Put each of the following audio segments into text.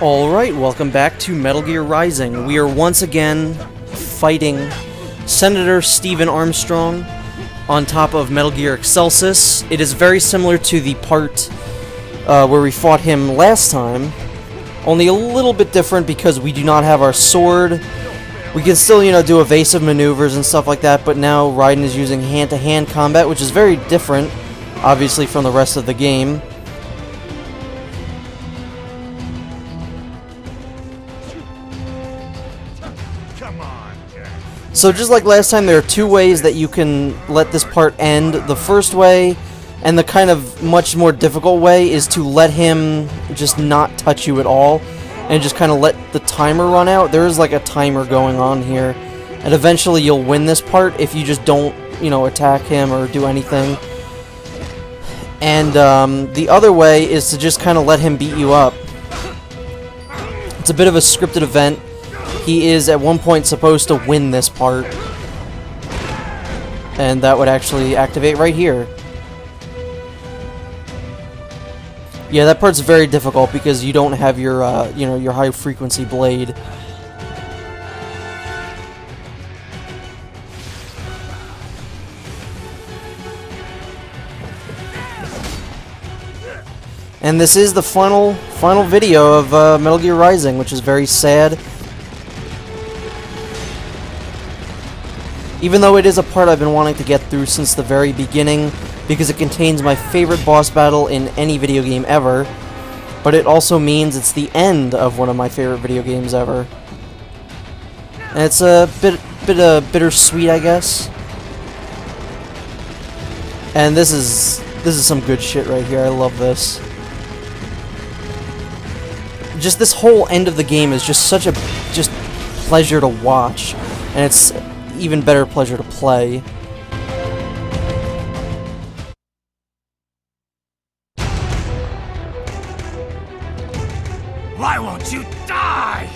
Alright, welcome back to Metal Gear Rising. We are once again fighting Senator Stephen Armstrong on top of Metal Gear Excelsis. It is very similar to the part where we fought him last time, only a little bit different because we do not have our sword. We can still, do evasive maneuvers and stuff like that, but now Raiden is using hand-to-hand combat, which is very different, obviously, from the rest of the game. So just like last time, there are two ways that you can let this part end. The first way, and the kind of much more difficult way, is to let him just not touch you at all, and just kind of let the timer run out. There is like a timer going on here, and eventually you'll win this part if you just don't, attack him or do anything. And the other way is to just kind of let him beat you up. It's a bit of a scripted event. He is at one point supposed to win this part, and that would actually activate right here. Yeah, that part's very difficult because you don't have your, your high frequency blade. And this is the final video of Metal Gear Rising, which is very sad. Even though it is a part I've been wanting to get through since the very beginning, because it contains my favorite boss battle in any video game ever, but it also means it's the end of one of my favorite video games ever. And it's a bit bittersweet, I guess. And this is some good shit right here. I love this. Just this whole end of the game is just such a pleasure to watch, and it's even better pleasure to play. Why won't you die?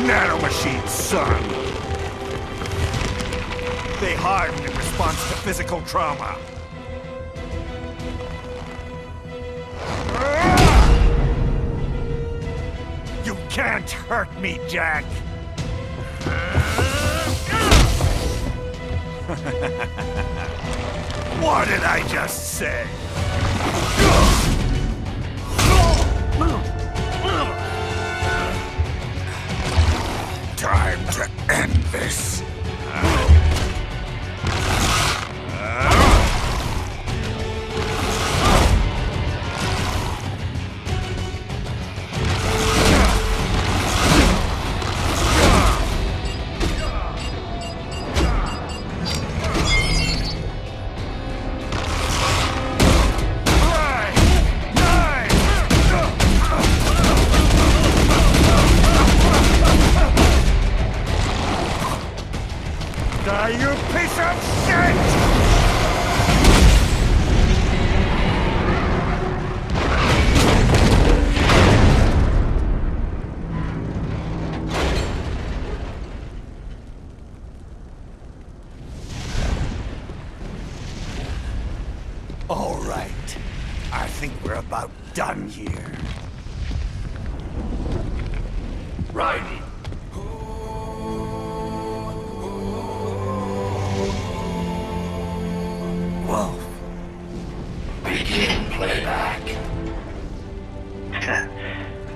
Nanomachines, son. They harden in response to physical trauma. You can't hurt me, Jack. What did I just say? Time to end this. Die, you piece of shit! All right. I think we're about done here. Right. Wolf. Begin playback.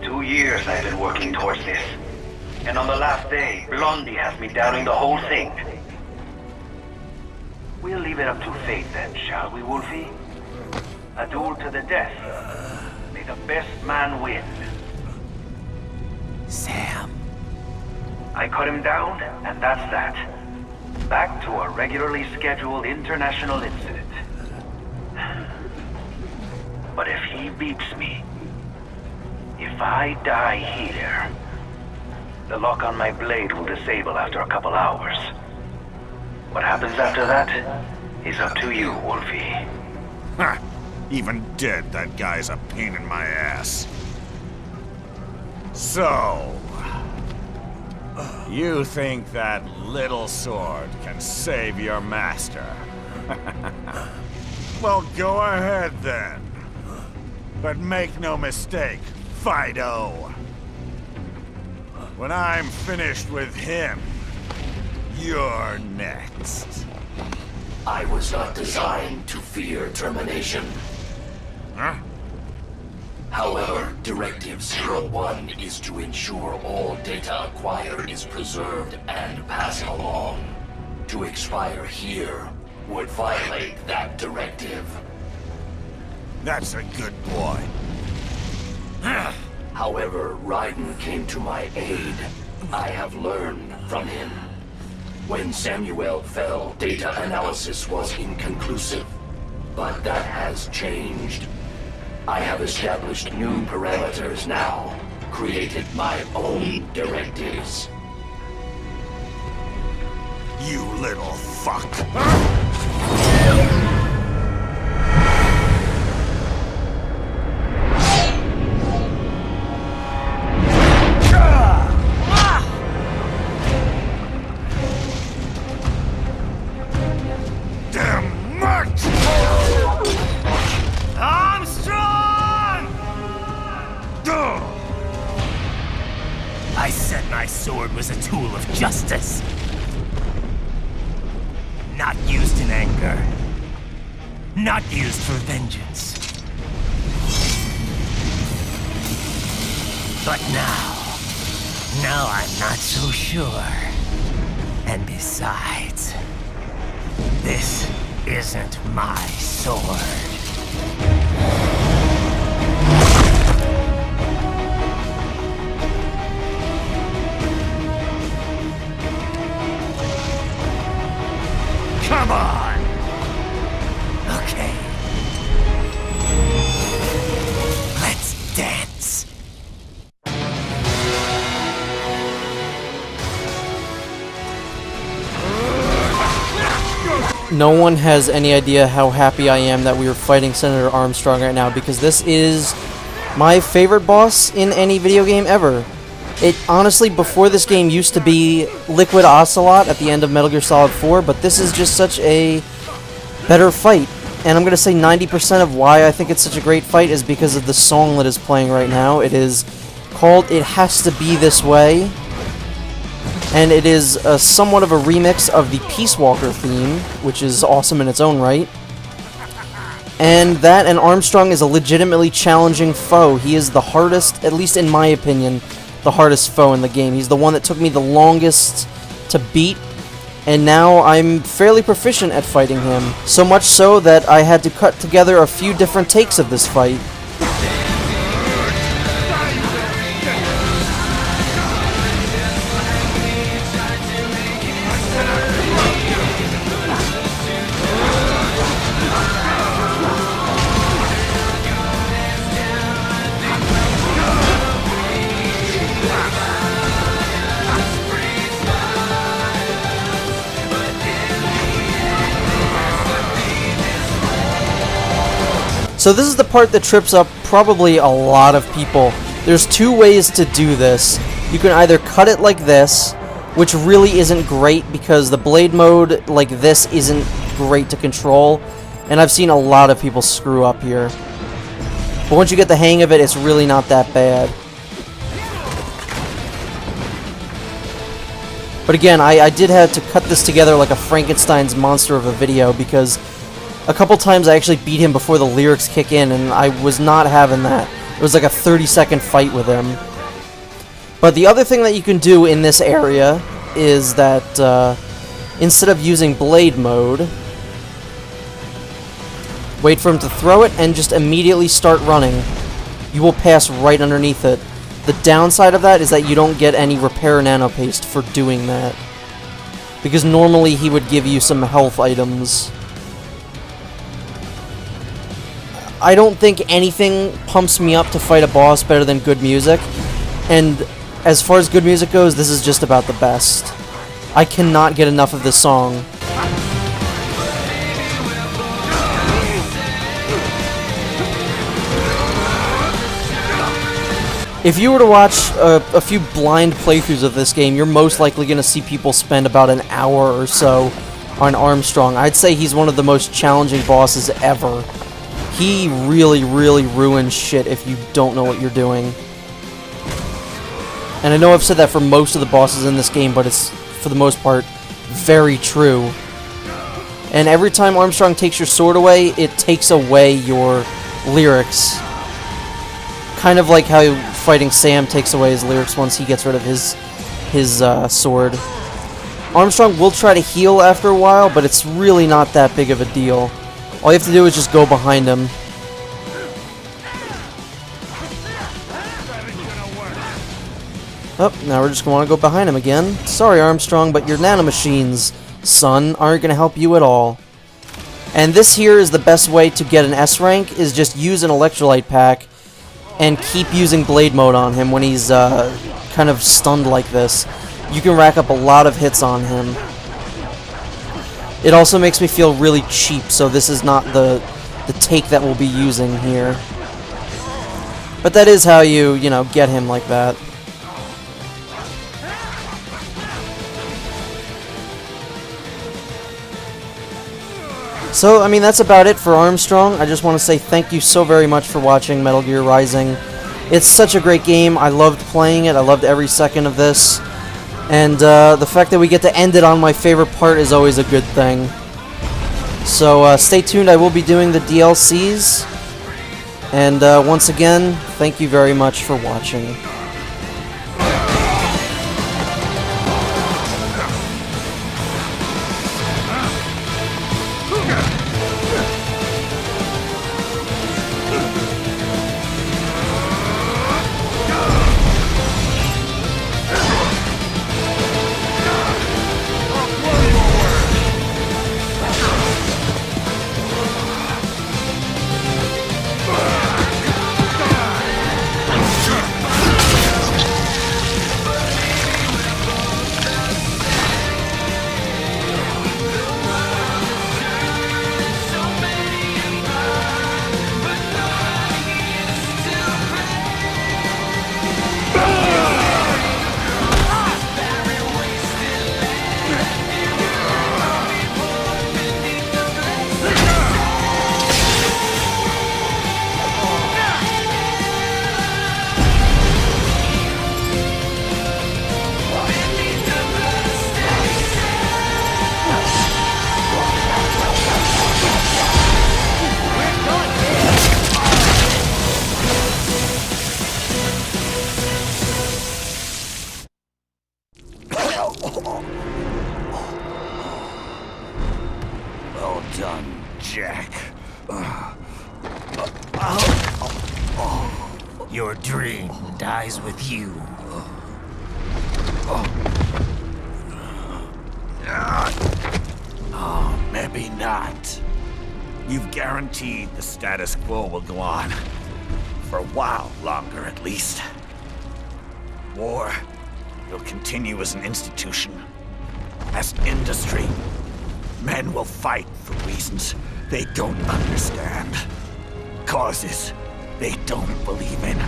2 years I've been working towards this. And on the last day, Blondie has me doubting the whole thing. We'll leave it up to fate then, shall we, Wolfie? A duel to the death. May the best man win. Sam. I cut him down, and that's that. Back to a regularly scheduled international incident. But if he beeps me, if I die here, the lock on my blade will disable after a couple hours. What happens after that is up to you, Wolfie. Ha! Even dead, that guy's a pain in my ass. So, You think that little sword can save your master? Well, go ahead then. But make no mistake, Fido. When I'm finished with him, you're next. I was not designed to fear termination. Huh? However, Directive 01 is to ensure all data acquired is preserved and passed along. To expire here would violate that directive. That's a good boy. However, Raiden came to my aid. I have learned from him. When Samuel fell, data analysis was inconclusive. But that has changed. I have established new parameters now, created my own directives. You little fuck. Damn much! I said my sword was a tool of justice. Not used in anger. Not used for vengeance. But now I'm not so sure. And besides, this isn't my sword. Come on! Okay. Let's dance. No one has any idea how happy I am that we are fighting Senator Armstrong right now, because this is my favorite boss in any video game ever. It honestly, before this game, used to be Liquid Ocelot at the end of Metal Gear Solid 4, but this is just such a better fight. And I'm going to say 90% of why I think it's such a great fight is because of the song that is playing right now. It is called It Has to Be This Way, and it is somewhat of a remix of the Peace Walker theme, which is awesome in its own right. And that and Armstrong is a legitimately challenging foe. He is the hardest, at least in my opinion, the hardest foe in the game. He's the one that took me the longest to beat, and now I'm fairly proficient at fighting him. So much so that I had to cut together a few different takes of this fight. So this is the part that trips up probably a lot of people. There's two ways to do this. You can either cut it like this, which really isn't great because the blade mode like this isn't great to control, and I've seen a lot of people screw up here. But once you get the hang of it, it's really not that bad. But again, I did have to cut this together like a Frankenstein's monster of a video, because a couple times I actually beat him before the lyrics kick in, and I was not having that. It was like a 30-second fight with him. But the other thing that you can do in this area is that instead of using blade mode, wait for him to throw it and just immediately start running. You will pass right underneath it. The downside of that is that you don't get any repair nano paste for doing that, because normally he would give you some health items. I don't think anything pumps me up to fight a boss better than good music, and as far as good music goes, this is just about the best. I cannot get enough of this song. If you were to watch a few blind playthroughs of this game, you're most likely going to see people spend about an hour or so on Armstrong. I'd say he's one of the most challenging bosses ever. He really, really ruins shit if you don't know what you're doing. And I know I've said that for most of the bosses in this game, but it's, for the most part, very true. And every time Armstrong takes your sword away, it takes away your lyrics. Kind of like how fighting Sam takes away his lyrics once he gets rid of his sword. Armstrong will try to heal after a while, but it's really not that big of a deal. All you have to do is just go behind him. Oh, now we're just going to want to go behind him again. Sorry, Armstrong, but your nanomachines, son, aren't going to help you at all. And this here is the best way to get an S rank, is just use an electrolyte pack and keep using blade mode on him when he's kind of stunned like this. You can rack up a lot of hits on him. It also makes me feel really cheap, so this is not the take that we'll be using here. But that is how you know, get him like that. So, I mean, that's about it for Armstrong. I just want to say thank you so very much for watching Metal Gear Rising. It's such a great game. I loved playing it. I loved every second of this. And the fact that we get to end it on my favorite part is always a good thing. So stay tuned. I will be doing the DLCs. And once again, thank you very much for watching. Well done, Jack. Your dream dies with you. Oh, maybe not. You've guaranteed the status quo will go on. For a while longer, at least. War will continue as an institution. As industry. Men will fight for reasons they don't understand. Causes they don't believe in.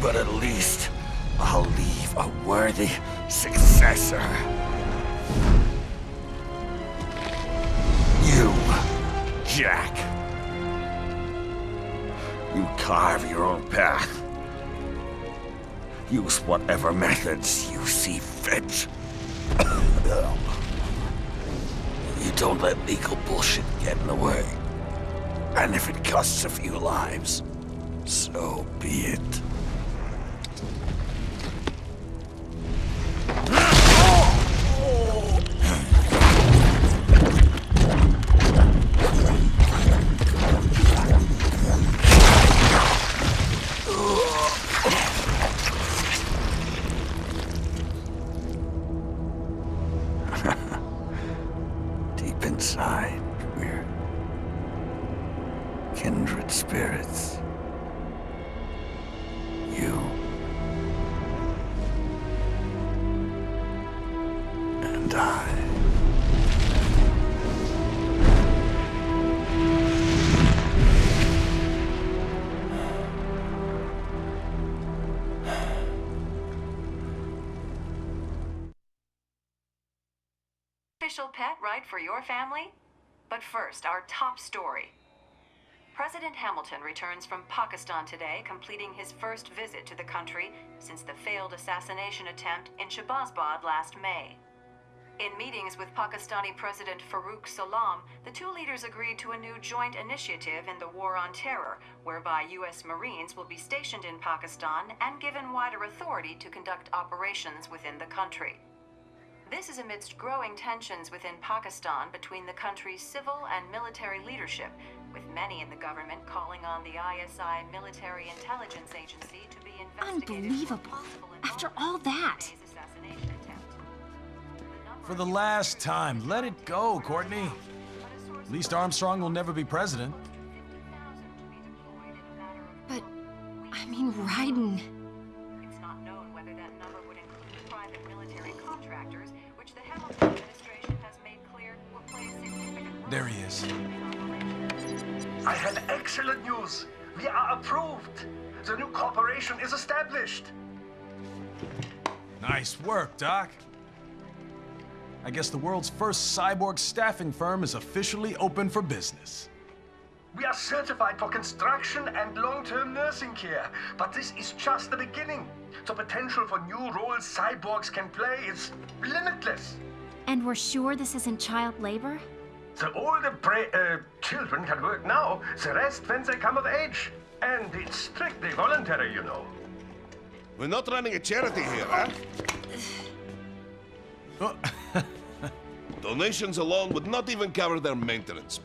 But at least I'll leave a worthy successor. You, Jack. You carve your own path. Use whatever methods you see fit. You don't let legal bullshit get in the way. And if it costs a few lives, so be it. Deep inside, we're kindred spirits. You and I. beneficial pet, right, for your family? But first, our top story. President Hamilton returns from Pakistan today, completing his first visit to the country since the failed assassination attempt in Shahbazbad last May. In meetings with Pakistani President Farooq Salam, the two leaders agreed to a new joint initiative in the War on Terror, whereby U.S. Marines will be stationed in Pakistan and given wider authority to conduct operations within the country. This is amidst growing tensions within Pakistan between the country's civil and military leadership, with many in the government calling on the ISI military intelligence agency to be investigated. Unbelievable. After all that. For the last time, let it go, Courtney. At least Armstrong will never be president. But, I mean, Raiden. It's not known whether that number would include private military contractors, which the Hamilton administration has made clear will play a significant role. There he is. I have excellent news. We are approved. The new corporation is established. Nice work, Doc. I guess the world's first cyborg staffing firm is officially open for business. We are certified for construction and long-term nursing care, but this is just the beginning. The potential for new roles cyborgs can play is limitless. And we're sure this isn't child labor? The older children can work now, the rest when they come of age. And it's strictly voluntary, you know. We're not running a charity here, huh? Donations alone would not even cover their maintenance.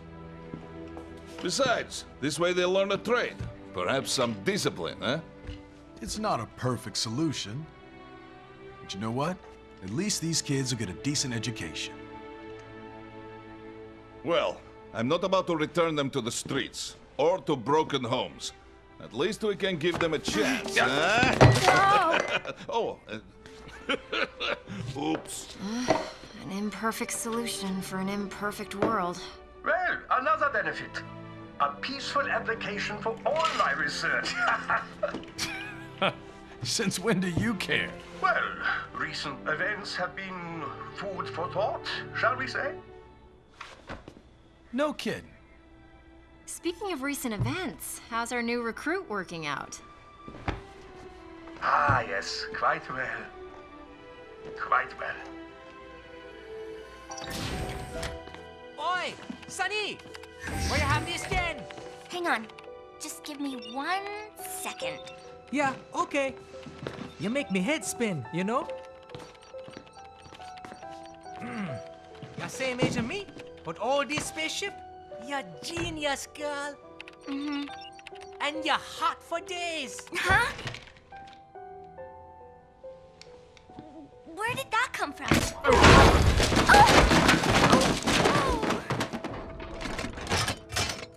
Besides, this way they'll learn a trade. Perhaps some discipline, huh? It's not a perfect solution. But you know what? At least these kids will get a decent education. Well, I'm not about to return them to the streets or to broken homes. At least we can give them a chance, huh? Oh, oops. An imperfect solution for an imperfect world. Well, another benefit. A peaceful application for all my research. Since when do you care? Well, recent events have been food for thought, shall we say? No kidding. Speaking of recent events, how's our new recruit working out? Ah, yes, quite well. Quite well. Oi, Sonny! Where you have this then? Hang on. Just give me 1 second. Yeah, okay. You make me head spin, you know? You're same age as me, but all this spaceship, you're genius, girl. Mm-hmm. And you're hot for days. Huh? Where did that come from?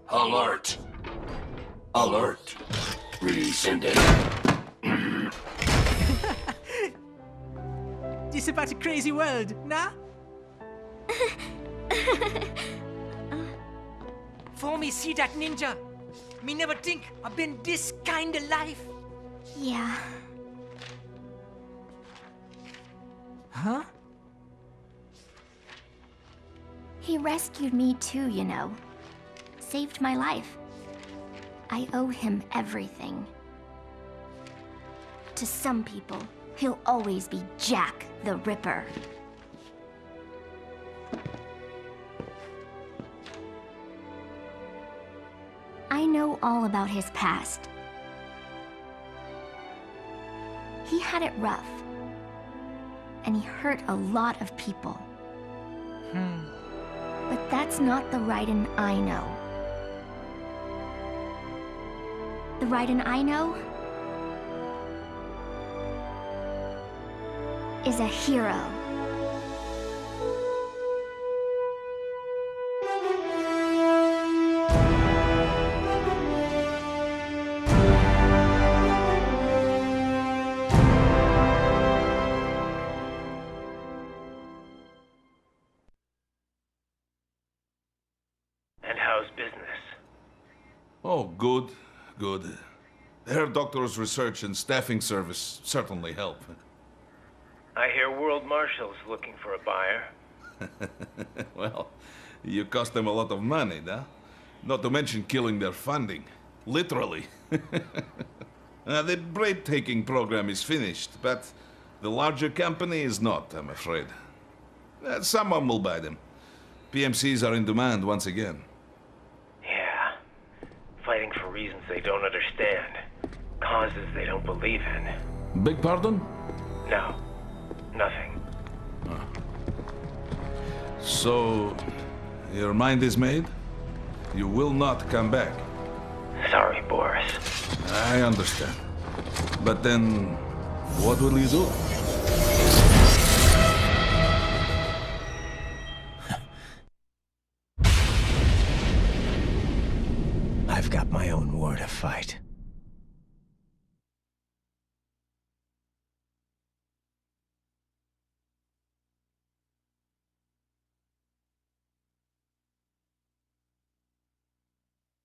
Alert. Alert. Rescinded. This about a crazy world, nah? For me see that ninja, me never think I've been this kind of life. Yeah. Huh? He rescued me too, you know. Saved my life. I owe him everything. To some people, he'll always be Jack the Ripper. I know all about his past. He had it rough. And he hurt a lot of people. But that's not the Raiden I know. The Raiden I know is a hero. And how's business? Oh, good, good. Herr Doctor's research and staffing service certainly help. I hear World Marshal's looking for a buyer. Well, you cost them a lot of money, huh? Not to mention killing their funding. Literally. The breathtaking program is finished, but the larger company is not, I'm afraid. Someone will buy them. PMCs are in demand once again. Yeah. Fighting for reasons they don't understand. Causes they don't believe in. Beg pardon? No. Nothing. So, your mind is made? You will not come back. Sorry, Boris. I understand. But then, what will you do? I've got my own war to fight.